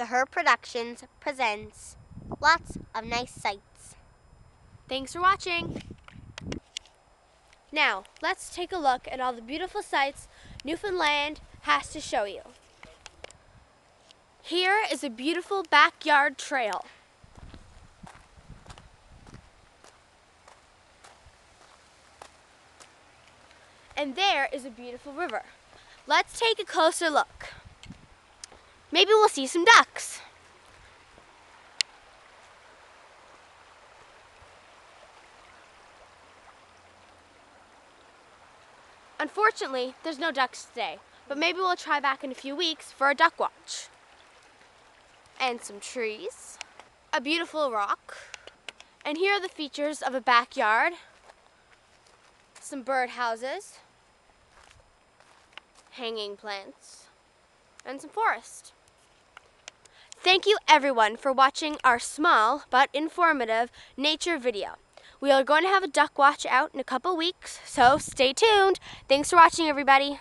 TheHERproductions presents lots of nice sights. Thanks for watching. Now, let's take a look at all the beautiful sights Newfoundland has to show you. Here is a beautiful backyard trail. And there is a beautiful river. Let's take a closer look. Maybe we'll see some ducks. Unfortunately, there's no ducks today, but maybe we'll try back in a few weeks for a duck watch. And some trees, a beautiful rock, and here are the features of a backyard, some bird houses, hanging plants, and some forest. Thank you everyone for watching our small but informative nature video. We are going to have a duck watch out in a couple weeks, so stay tuned. Thanks for watching, everybody.